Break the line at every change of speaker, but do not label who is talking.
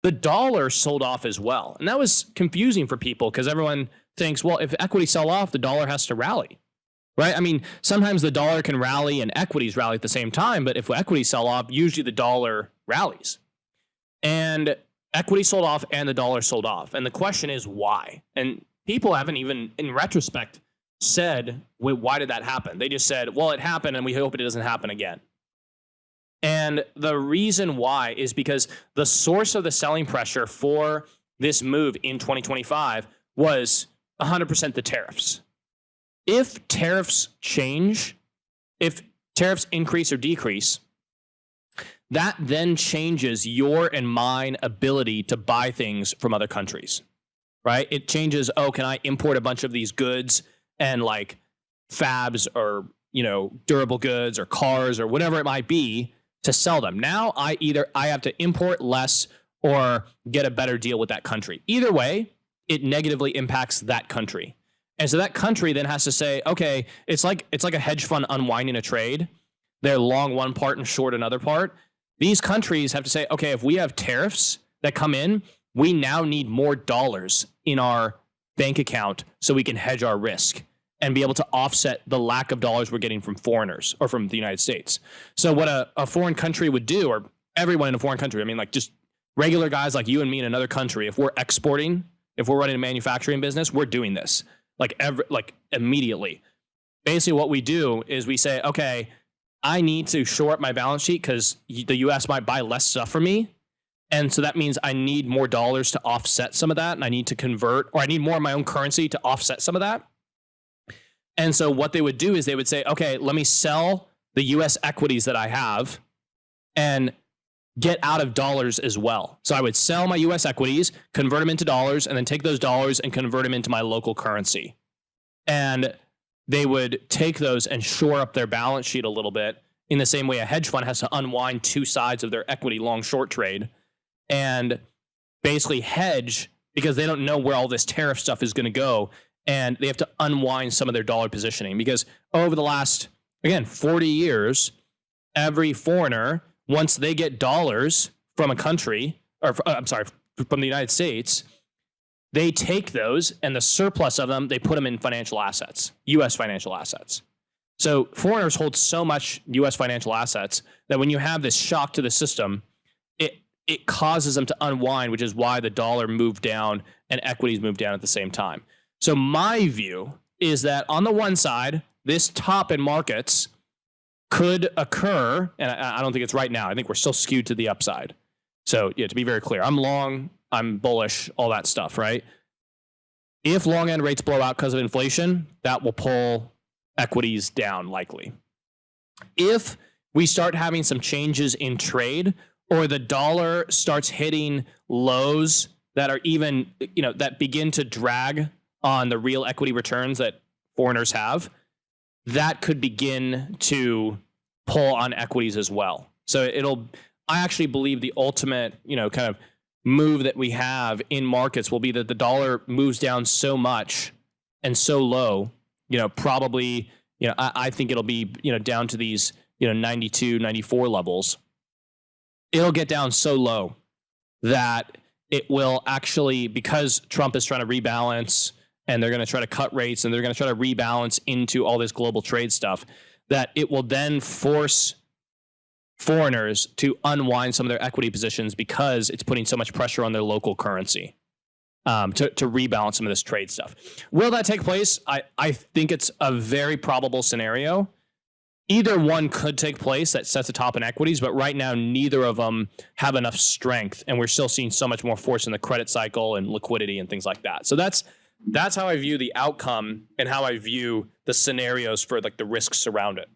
the dollar sold off as well. And that was confusing for people because everyone thinks, well, if equities sell off, the dollar has to rally, right? I mean, sometimes the dollar can rally and equities rally at the same time, but if equities sell off, usually the dollar rallies. And equity sold off and the dollar sold off. And the question is why? And people haven't even, in retrospect, said, why did that happen? They just said, well, it happened and we hope it doesn't happen again. And the reason why is because the source of the selling pressure for this move in 2025 was 100% the tariffs. If tariffs change, if tariffs increase or decrease, that then changes your and mine ability to buy things from other countries, right? It changes, oh, can I import a bunch of these goods and like fabs or, durable goods or cars or whatever it might be to sell them. Now I have to import less or get a better deal with that country. Either way, it negatively impacts that country. And so that country then has to say, okay, it's like a hedge fund unwinding a trade. They're long one part and short another part. These countries have to say, okay, if we have tariffs that come in, we now need more dollars in our bank account so we can hedge our risk and be able to offset the lack of dollars we're getting from foreigners or from the United States. So what a foreign country would do, or everyone in a foreign country, I mean, like just regular guys like you and me in another country, if we're exporting, if we're running a manufacturing business, we're doing this like immediately. Basically what we do is we say, okay, I need to shore up my balance sheet because the US might buy less stuff from me. And so that means I need more dollars to offset some of that. And I need to convert, or I need more of my own currency to offset some of that. And so what they would do is they would say, okay, let me sell the US equities that I have and get out of dollars as well. So I would sell my US equities, convert them into dollars, and then take those dollars and convert them into my local currency. And they would take those and shore up their balance sheet a little bit in the same way a hedge fund has to unwind two sides of their equity long short trade and basically hedge because they don't know where all this tariff stuff is going to go. And they have to unwind some of their dollar positioning because over the last, again, 40 years, every foreigner, once they get dollars from a country, or from the United States, they take those and the surplus of them, they put them in financial assets, U.S. financial assets. So foreigners hold so much U.S. financial assets that when you have this shock to the system, it causes them to unwind, which is why the dollar moved down and equities moved down at the same time. So my view is that on the one side, this top in markets could occur, and I don't think it's right now. I think we're still skewed to the upside. So yeah, to be very clear, I'm long, I'm bullish, all that stuff, right? If long end rates blow out because of inflation, that will pull equities down likely. If we start having some changes in trade or the dollar starts hitting lows that are even, that begin to drag on the real equity returns that foreigners have, that could begin to pull on equities as well. So I actually believe the ultimate, kind of move that we have in markets will be that the dollar moves down so much and so low, probably, I think it'll be, down to these, 92, 94 levels. It'll get down so low that it will actually, because Trump is trying to rebalance and they're going to try to cut rates and they're going to try to rebalance into all this global trade stuff, that it will then force foreigners to unwind some of their equity positions because it's putting so much pressure on their local currency to rebalance some of this trade stuff. Will that take place? I think it's a very probable scenario. Either one could take place that sets a top in equities, but right now, neither of them have enough strength. And we're still seeing so much more force in the credit cycle and liquidity and things like that. So that's how I view the outcome and how I view the scenarios for like the risks around it.